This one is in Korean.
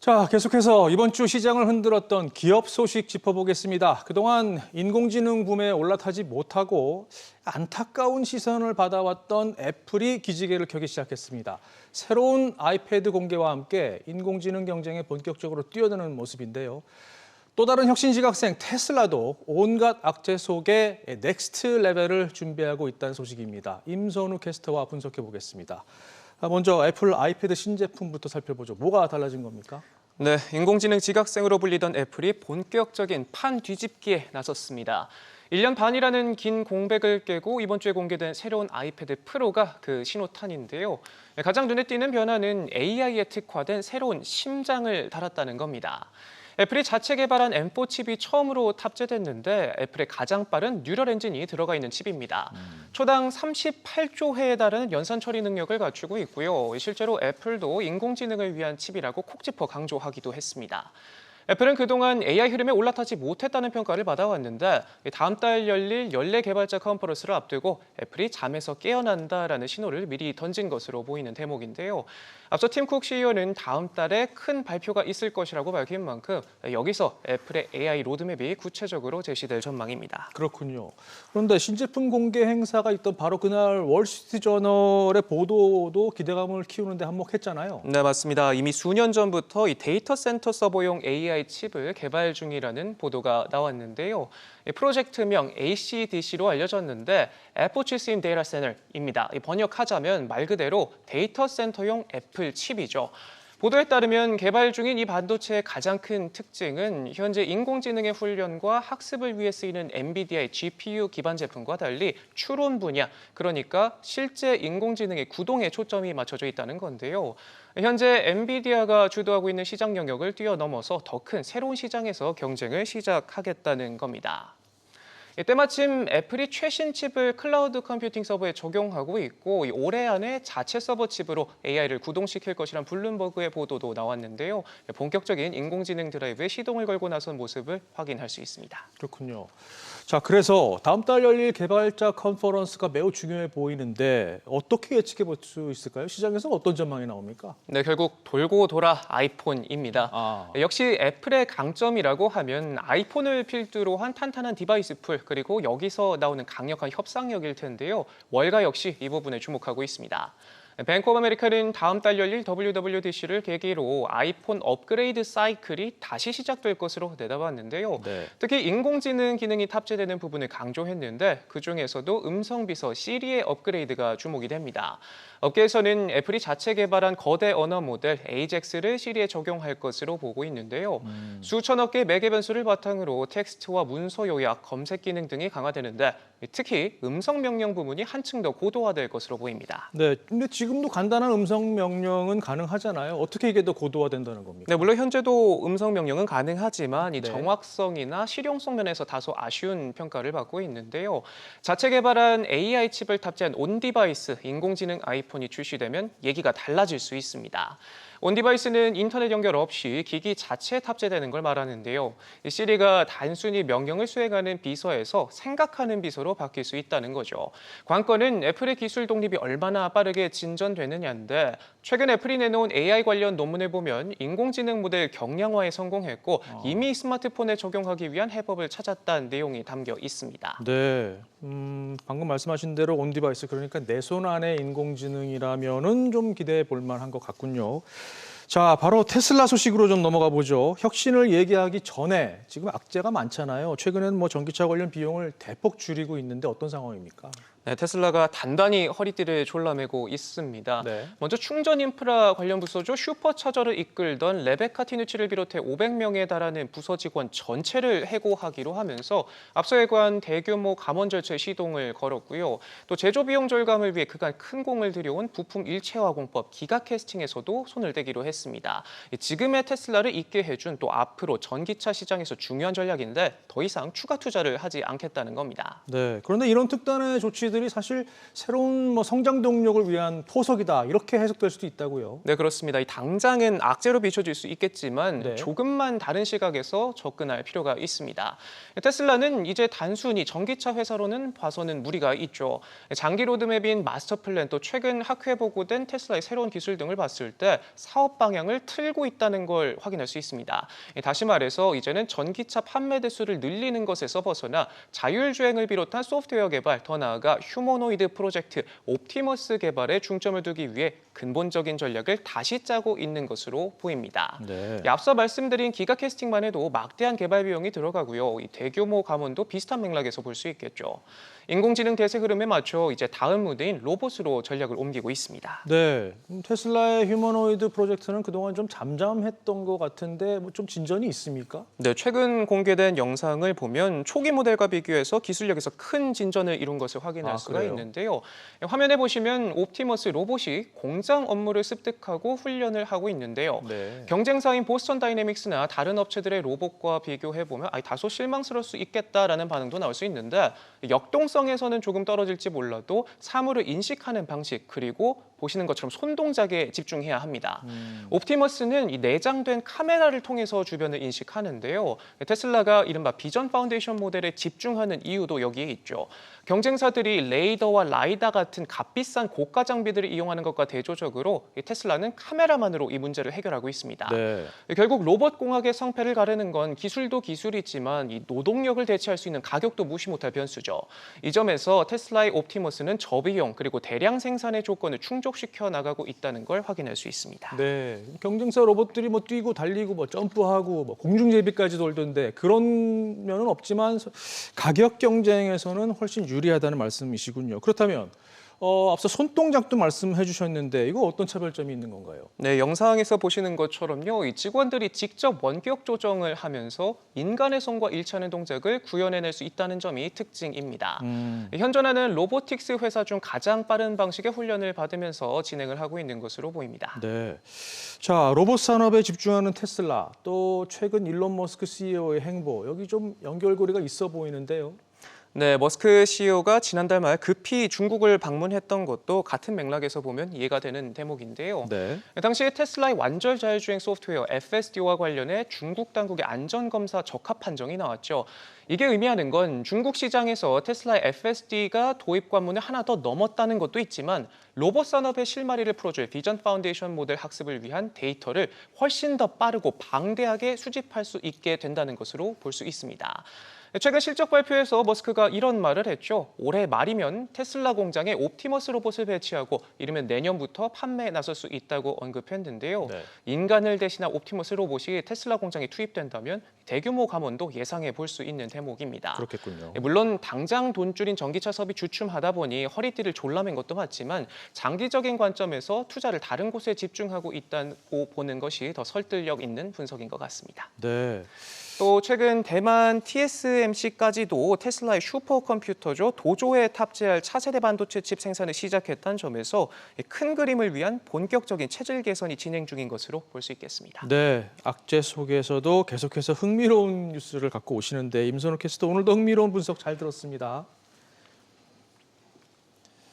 자, 계속해서 이번 주 시장을 흔들었던 기업 소식 짚어보겠습니다. 그동안 인공지능 붐에 올라타지 못하고 안타까운 시선을 받아왔던 애플이 기지개를 켜기 시작했습니다. 새로운 아이패드 공개와 함께 인공지능 경쟁에 본격적으로 뛰어드는 모습인데요. 또 다른 혁신 지각생 테슬라도 온갖 악재 속에 넥스트 레벨을 준비하고 있다는 소식입니다. 임선우 캐스터와 분석해 보겠습니다. 먼저 애플 아이패드 신제품부터 살펴보죠. 뭐가 달라진 겁니까? 네, 인공지능 지각생으로 불리던 애플이 본격적인 판 뒤집기에 나섰습니다. 1년 반이라는 긴 공백을 깨고 이번 주에 공개된 새로운 아이패드 프로가 그 신호탄인데요. 가장 눈에 띄는 변화는 AI에 특화된 새로운 심장을 달았다는 겁니다. 애플이 자체 개발한 M4 칩이 처음으로 탑재됐는데 애플의 가장 빠른 뉴럴 엔진이 들어가 있는 칩입니다. 초당 38조 회에 달하는 연산 처리 능력을 갖추고 있고요. 실제로 애플도 인공지능을 위한 칩이라고 콕 집어 강조하기도 했습니다. 애플은 그동안 AI 흐름에 올라타지 못했다는 평가를 받아왔는데 다음 달 열릴 연례 개발자 컨퍼런스를 앞두고 애플이 잠에서 깨어난다라는 신호를 미리 던진 것으로 보이는 대목인데요. 앞서 팀 쿡 CEO는 다음 달에 큰 발표가 있을 것이라고 밝힌 만큼 여기서 애플의 AI 로드맵이 구체적으로 제시될 전망입니다. 그렇군요. 그런데 신제품 공개 행사가 있던 바로 그날 월스트리트저널의 보도도 기대감을 키우는데 한몫했잖아요. 네, 맞습니다. 이미 수년 전부터 이 데이터 센터 서버용 AI 칩을 개발 중이라는 보도가 나왔는데요. 프로젝트명 ACDC로 알려졌는데 Application Data Center입니다. 번역하자면 말 그대로 데이터 센터용 애플 칩이죠. 보도에 따르면 개발 중인 이 반도체의 가장 큰 특징은 현재 인공지능의 훈련과 학습을 위해 쓰이는 엔비디아의 GPU 기반 제품과 달리 추론 분야, 그러니까 실제 인공지능의 구동에 초점이 맞춰져 있다는 건데요. 현재 엔비디아가 주도하고 있는 시장 영역을 뛰어넘어서 더 큰 새로운 시장에서 경쟁을 시작하겠다는 겁니다. 때마침 애플이 최신 칩을 클라우드 컴퓨팅 서버에 적용하고 있고 올해 안에 자체 서버 칩으로 AI를 구동시킬 것이란 블룸버그의 보도도 나왔는데요. 본격적인 인공지능 드라이브에 시동을 걸고 나선 모습을 확인할 수 있습니다. 그렇군요. 자, 그래서 다음 달 열릴 개발자 컨퍼런스가 매우 중요해 보이는데 어떻게 예측해 볼 수 있을까요? 시장에서 어떤 전망이 나옵니까? 네, 결국 돌고 돌아 아이폰입니다. 역시 애플의 강점이라고 하면 아이폰을 필두로 한 탄탄한 디바이스 풀 그리고 여기서 나오는 강력한 협상력일 텐데요. 월가 역시 이 부분에 주목하고 있습니다. 뱅크 오브 아메리카는 다음 달 열릴 WWDC를 계기로 아이폰 업그레이드 사이클이 다시 시작될 것으로 내다봤는데요. 네. 특히 인공지능 기능이 탑재되는 부분을 강조했는데 그중에서도 음성 비서 시리의 업그레이드가 주목이 됩니다. 업계에서는 애플이 자체 개발한 거대 언어 모델 AJAX를 시리에 적용할 것으로 보고 있는데요. 수천억 개의 매개 변수를 바탕으로 텍스트와 문서 요약, 검색 기능 등이 강화되는데 특히 음성 명령 부분이 한층 더 고도화될 것으로 보입니다. 네, 근데 지금도 간단한 음성 명령은 가능하잖아요. 어떻게 이게 더 고도화된다는 겁니까? 네, 물론 현재도 음성 명령은 가능하지만 이 네. 정확성이나 실용성 면에서 다소 아쉬운 평가를 받고 있는데요. 자체 개발한 AI 칩을 탑재한 온디바이스 인공지능 아이폰이 출시되면 얘기가 달라질 수 있습니다. 온디바이스는 인터넷 연결 없이 기기 자체에 탑재되는 걸 말하는데요. 시리가 단순히 명령을 수행하는 비서에서 생각하는 비서로 바뀔 수 있다는 거죠. 관건은 애플의 기술 독립이 얼마나 빠르게 진전되느냐인데 최근 애플이 내놓은 AI 관련 논문을 보면 인공지능 모델 경량화에 성공했고 이미 스마트폰에 적용하기 위한 해법을 찾았다는 내용이 담겨 있습니다. 네, 방금 말씀하신 대로 온디바이스 그러니까 내 손 안에 인공지능이라면은 좀 기대해 볼 만한 것 같군요. 자, 바로 테슬라 소식으로 좀 넘어가 보죠. 혁신을 얘기하기 전에 지금 악재가 많잖아요. 최근에는 뭐 전기차 관련 비용을 대폭 줄이고 있는데 어떤 상황입니까? 네, 테슬라가 단단히 허리띠를 졸라매고 있습니다. 네. 먼저 충전 인프라 관련 부서죠. 슈퍼차저를 이끌던 레베카 티누치를 비롯해 500명에 달하는 부서 직원 전체를 해고하기로 하면서 앞서 예고한 대규모 감원 절차에 시동을 걸었고요. 또 제조 비용 절감을 위해 그간 큰 공을 들여온 부품 일체화 공법 기가 캐스팅에서도 손을 대기로 했습니다. 지금의 테슬라를 있게 해준 또 앞으로 전기차 시장에서 중요한 전략인데 더 이상 추가 투자를 하지 않겠다는 겁니다. 네, 그런데 이런 특단의 조치들 장비들이 사실 새로운 성장 동력을 위한 포석이다 이렇게 해석될 수도 있다고요. 네, 그렇습니다. 이 당장은 악재로 비춰질 수 있겠지만 네. 조금만 다른 시각에서 접근할 필요가 있습니다. 테슬라는 이제 단순히 전기차 회사로는 봐서는 무리가 있죠. 장기 로드맵인 마스터 플랜 또 최근 학회 보고된 테슬라의 새로운 기술 등을 봤을 때 사업 방향을 틀고 있다는 걸 확인할 수 있습니다. 다시 말해서 이제는 전기차 판매 대수를 늘리는 것에서 벗어나 자율주행을 비롯한 소프트웨어 개발, 더 나아가 휴머노이드 프로젝트 옵티머스 개발에 중점을 두기 위해 근본적인 전략을 다시 짜고 있는 것으로 보입니다. 네. 앞서 말씀드린 기가 캐스팅만 해도 막대한 개발 비용이 들어가고요. 이 대규모 감원도 비슷한 맥락에서 볼 수 있겠죠. 인공지능 대세 흐름에 맞춰 이제 다음 무대인 로봇으로 전략을 옮기고 있습니다. 네, 테슬라의 휴머노이드 프로젝트는 그동안 좀 잠잠했던 것 같은데 뭐 좀 진전이 있습니까? 네, 최근 공개된 영상을 보면 초기 모델과 비교해서 기술력에서 큰 진전을 이룬 것을 확인할 수가 그래요? 있는데요. 화면에 보시면 옵티머스 로봇이 공장 업무를 습득하고 훈련을 하고 있는데요. 네. 경쟁사인 보스턴 다이내믹스나 다른 업체들의 로봇과 비교해보면 다소 실망스러울 수 있겠다라는 반응도 나올 수 있는데 역동성에서는 조금 떨어질지 몰라도 사물을 인식하는 방식 그리고 보시는 것처럼 손동작에 집중해야 합니다. 옵티머스는 이 내장된 카메라를 통해서 주변을 인식하는데요. 테슬라가 이른바 비전 파운데이션 모델에 집중하는 이유도 여기에 있죠. 경쟁사들이 레이더와 라이다 같은 값비싼 고가 장비들을 이용하는 것과 대조적으로 이 테슬라는 카메라만으로 이 문제를 해결하고 있습니다. 네. 결국 로봇 공학의 성패를 가르는 건 기술도 기술이지만 이 노동력을 대체할 수 있는 가격도 무시 못할 변수죠. 이 점에서 테슬라의 옵티머스는 저비용 그리고 대량 생산의 조건을 충족시켜 나가고 있다는 걸 확인할 수 있습니다. 네, 경쟁사 로봇들이 뭐 뛰고 달리고 뭐 점프하고 뭐 공중제비까지 돌던데 그런 면은 없지만 가격 경쟁에서는 훨씬 유리하다는 말씀이시군요. 그렇다면 앞서 손동작도 말씀해 주셨는데 이거 어떤 차별점이 있는 건가요? 네, 영상에서 보시는 것처럼요. 이 직원들이 직접 원격 조정을 하면서 인간의 손과 일치하는 동작을 구현해낼 수 있다는 점이 특징입니다. 현존하는 로보틱스 회사 중 가장 빠른 방식의 훈련을 받으면서 진행을 하고 있는 것으로 보입니다. 네. 자, 로봇 산업에 집중하는 테슬라, 또 최근 일론 머스크 CEO의 행보, 여기 좀 연결고리가 있어 보이는데요. 네, 머스크 CEO가 지난달 말 급히 중국을 방문했던 것도 같은 맥락에서 보면 이해가 되는 대목인데요. 네. 당시에 테슬라의 완전 자율주행 소프트웨어 FSD와 관련해 중국 당국의 안전검사 적합 판정이 나왔죠. 이게 의미하는 건 중국 시장에서 테슬라의 FSD가 도입 관문을 하나 더 넘었다는 것도 있지만 로봇 산업의 실마리를 풀어줄 비전 파운데이션 모델 학습을 위한 데이터를 훨씬 더 빠르고 방대하게 수집할 수 있게 된다는 것으로 볼 수 있습니다. 최근 실적 발표에서 머스크가 이런 말을 했죠. 올해 말이면 테슬라 공장에 옵티머스 로봇을 배치하고 이르면 내년부터 판매에 나설 수 있다고 언급했는데요. 네. 인간을 대신한 옵티머스 로봇이 테슬라 공장에 투입된다면 대규모 감원도 예상해 볼 수 있는 대목입니다. 그렇겠군요. 물론 당장 돈줄인 전기차 사업이 주춤하다 보니 허리띠를 졸라맨 것도 맞지만 장기적인 관점에서 투자를 다른 곳에 집중하고 있다고 보는 것이 더 설득력 있는 분석인 것 같습니다. 네. 또 최근 대만 TSMC까지도 테슬라의 슈퍼컴퓨터죠 도조에 탑재할 차세대 반도체 칩 생산을 시작했다는 점에서 큰 그림을 위한 본격적인 체질 개선이 진행 중인 것으로 볼 수 있겠습니다. 네, 악재 속에서도 계속해서 흥미로운 뉴스를 갖고 오시는데 임선욱 캐스터 오늘도 흥미로운 분석 잘 들었습니다.